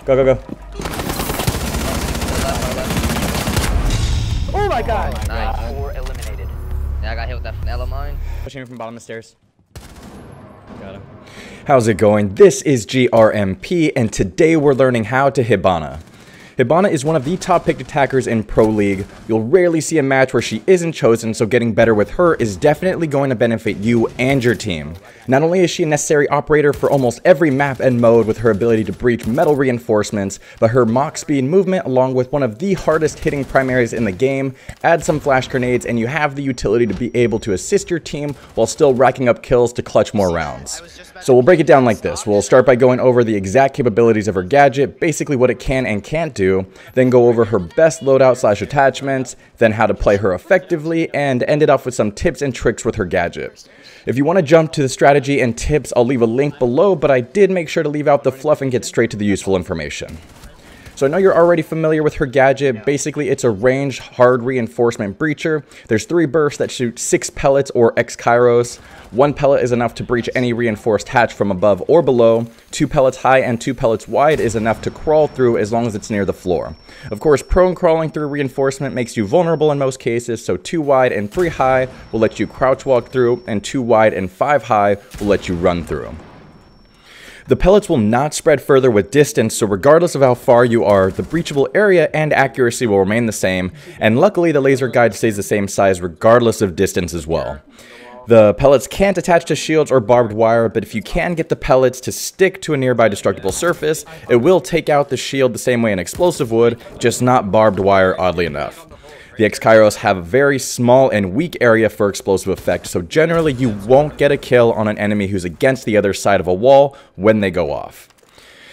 Go, go, go. Oh my god! Nice. 4 eliminated. Yeah, I got hit with that Fenella mine. Pushing him from bottom of the stairs. Got him. How's it going? This is GRMP, and today we're learning how to Hibana. Hibana is one of the top picked attackers in Pro League. You'll rarely see a match where she isn't chosen, so getting better with her is definitely going to benefit you and your team. Not only is she a necessary operator for almost every map and mode with her ability to breach metal reinforcements, but her Mach speed movement along with one of the hardest hitting primaries in the game, add some flash grenades, and you have the utility to be able to assist your team while still racking up kills to clutch more rounds. So we'll break it down like this. We'll start by going over the exact capabilities of her gadget, basically what it can and can't do, then go over her best loadout / attachments, then how to play her effectively, and end it off with some tips and tricks with her gadget. If you want to jump to the strategy and tips, I'll leave a link below, but I did make sure to leave out the fluff and get straight to the useful information. So I know you're already familiar with her gadget. Basically, it's a ranged hard reinforcement breacher. There's 3 bursts that shoot 6 pellets or X-Kairos. 1 pellet is enough to breach any reinforced hatch from above or below. 2 pellets high and 2 pellets wide is enough to crawl through as long as it's near the floor. Of course, prone crawling through reinforcement makes you vulnerable in most cases, so 2 wide and 3 high will let you crouch walk through, and 2 wide and 5 high will let you run through. The pellets will not spread further with distance, so regardless of how far you are, the breachable area and accuracy will remain the same, and luckily the laser guide stays the same size regardless of distance as well. The pellets can't attach to shields or barbed wire, but if you can get the pellets to stick to a nearby destructible surface, it will take out the shield the same way an explosive would, just not barbed wire, oddly enough. The X-Kairos have a very small and weak area for explosive effect, so generally you won't get a kill on an enemy who's against the other side of a wall when they go off.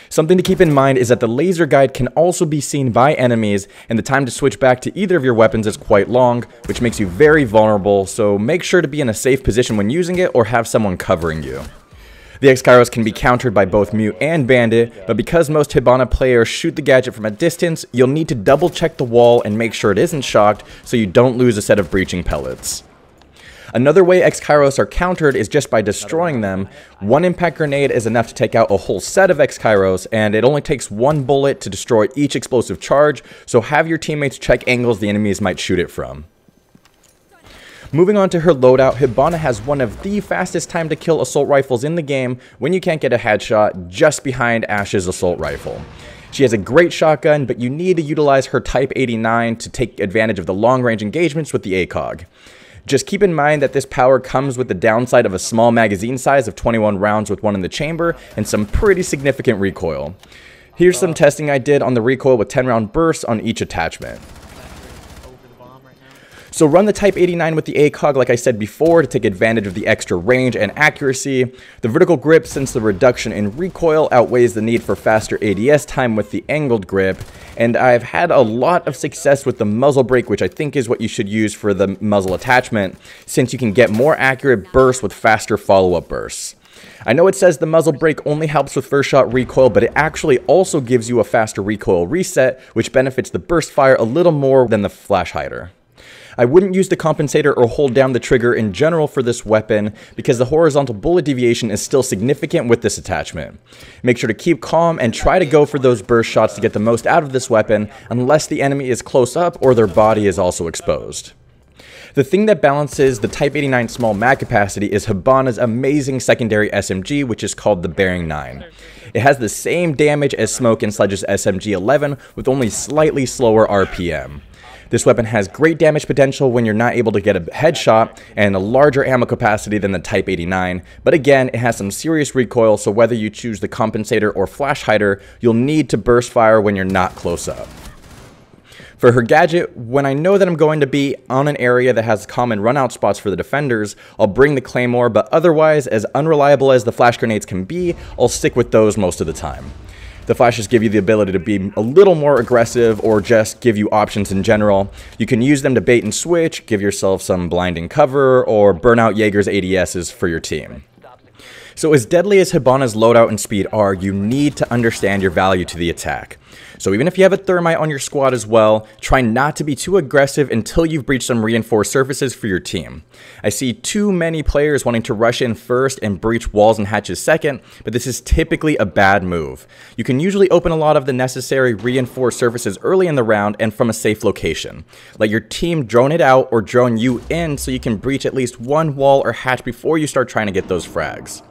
Something to keep in mind is that the laser guide can also be seen by enemies, and the time to switch back to either of your weapons is quite long, which makes you very vulnerable, so make sure to be in a safe position when using it or have someone covering you. The X-Kairos can be countered by both Mute and Bandit, but because most Hibana players shoot the gadget from a distance, you'll need to double check the wall and make sure it isn't shocked so you don't lose a set of breaching pellets. Another way X-Kairos are countered is just by destroying them. 1 impact grenade is enough to take out a whole set of X-Kairos, and it only takes 1 bullet to destroy each explosive charge, so have your teammates check angles the enemies might shoot it from. Moving on to her loadout, Hibana has one of the fastest time to kill assault rifles in the game when you can't get a headshot, just behind Ash's assault rifle. She has a great shotgun, but you need to utilize her Type 89 to take advantage of the long range engagements with the ACOG. Just keep in mind that this power comes with the downside of a small magazine size of 21 rounds with 1 in the chamber and some pretty significant recoil. Here's some testing I did on the recoil with 10-round bursts on each attachment. So run the Type 89 with the ACOG like I said before to take advantage of the extra range and accuracy. The vertical grip, since the reduction in recoil outweighs the need for faster ADS time with the angled grip, and I've had a lot of success with the muzzle brake, which I think is what you should use for the muzzle attachment, since you can get more accurate bursts with faster follow-up bursts. I know it says the muzzle brake only helps with first shot recoil, but it actually also gives you a faster recoil reset, which benefits the burst fire a little more than the flash hider. I wouldn't use the compensator or hold down the trigger in general for this weapon because the horizontal bullet deviation is still significant with this attachment. Make sure to keep calm and try to go for those burst shots to get the most out of this weapon unless the enemy is close up or their body is also exposed. The thing that balances the Type 89 small mag capacity is Hibana's amazing secondary SMG, which is called the Bearing 9. It has the same damage as Smoke and Sledge's SMG 11 with only slightly slower RPM. This weapon has great damage potential when you're not able to get a headshot and a larger ammo capacity than the Type 89, but again, it has some serious recoil, so whether you choose the compensator or flash hider, you'll need to burst fire when you're not close up. For her gadget, when I know that I'm going to be on an area that has common runout spots for the defenders, I'll bring the Claymore, but otherwise, as unreliable as the flash grenades can be, I'll stick with those most of the time. The flashes give you the ability to be a little more aggressive or just give you options in general. You can use them to bait and switch, give yourself some blinding cover, or burn out Jaeger's ADSs for your team. So as deadly as Hibana's loadout and speed are, you need to understand your value to the attack. So even if you have a thermite on your squad as well, try not to be too aggressive until you've breached some reinforced surfaces for your team. I see too many players wanting to rush in first and breach walls and hatches second, but this is typically a bad move. You can usually open a lot of the necessary reinforced surfaces early in the round and from a safe location. Let your team drone it out or drone you in so you can breach at least one wall or hatch before you start trying to get those frags.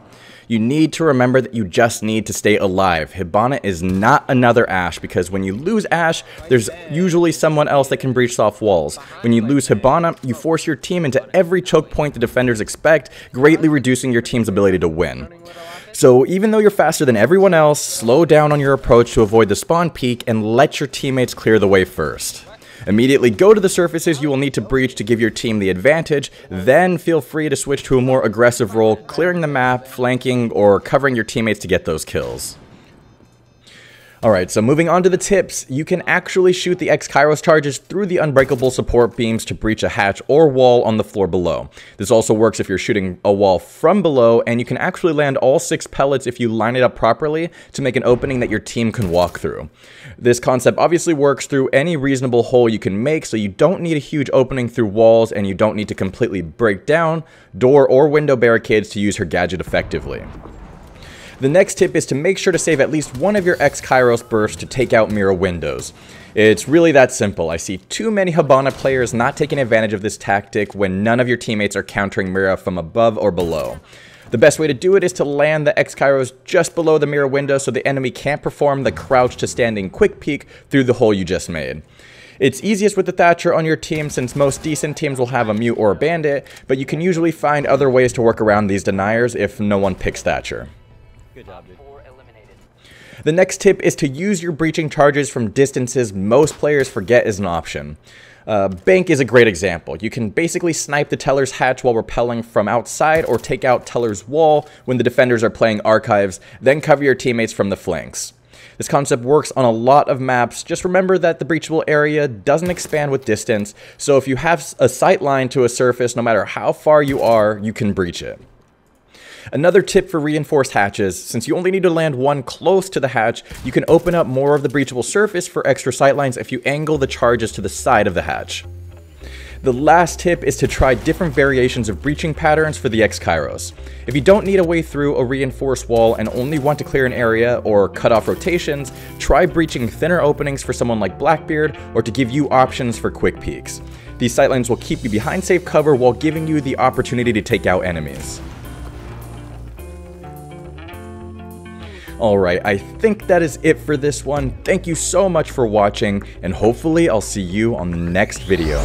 You need to remember that you just need to stay alive. Hibana is not another Ashe, because when you lose Ashe, there's usually someone else that can breach soft walls. When you lose Hibana, you force your team into every choke point the defenders expect, greatly reducing your team's ability to win. So even though you're faster than everyone else, slow down on your approach to avoid the spawn peak and let your teammates clear the way first. Immediately go to the surfaces you will need to breach to give your team the advantage, then feel free to switch to a more aggressive role, clearing the map, flanking, or covering your teammates to get those kills. Alright, so moving on to the tips, you can actually shoot the X-Kairos charges through the unbreakable support beams to breach a hatch or wall on the floor below. This also works if you're shooting a wall from below, and you can actually land all 6 pellets if you line it up properly to make an opening that your team can walk through. This concept obviously works through any reasonable hole you can make, so you don't need a huge opening through walls, and you don't need to completely break down door or window barricades to use her gadget effectively. The next tip is to make sure to save at least one of your X-Kairos bursts to take out mirror windows. It's really that simple. I see too many Hibana players not taking advantage of this tactic when none of your teammates are countering mirror from above or below. The best way to do it is to land the X-Kairos just below the mirror window so the enemy can't perform the crouch to standing quick peek through the hole you just made. It's easiest with the Thatcher on your team since most decent teams will have a mute or a bandit, but you can usually find other ways to work around these deniers if no one picks Thatcher. Good job, dude. The next tip is to use your breaching charges from distances most players forget is an option. Bank is a great example. You can basically snipe the teller's hatch while rappelling from outside or take out teller's wall when the defenders are playing archives, then cover your teammates from the flanks. This concept works on a lot of maps. Just remember that the breachable area doesn't expand with distance, so if you have a sight line to a surface, no matter how far you are, you can breach it. Another tip for reinforced hatches, since you only need to land one close to the hatch, you can open up more of the breachable surface for extra sightlines if you angle the charges to the side of the hatch. The last tip is to try different variations of breaching patterns for the X-Kairos. If you don't need a way through a reinforced wall and only want to clear an area or cut off rotations, try breaching thinner openings for someone like Blackbeard or to give you options for quick peeks. These sightlines will keep you behind safe cover while giving you the opportunity to take out enemies. Alright, I think that is it for this one. Thank you so much for watching, and hopefully I'll see you on the next video.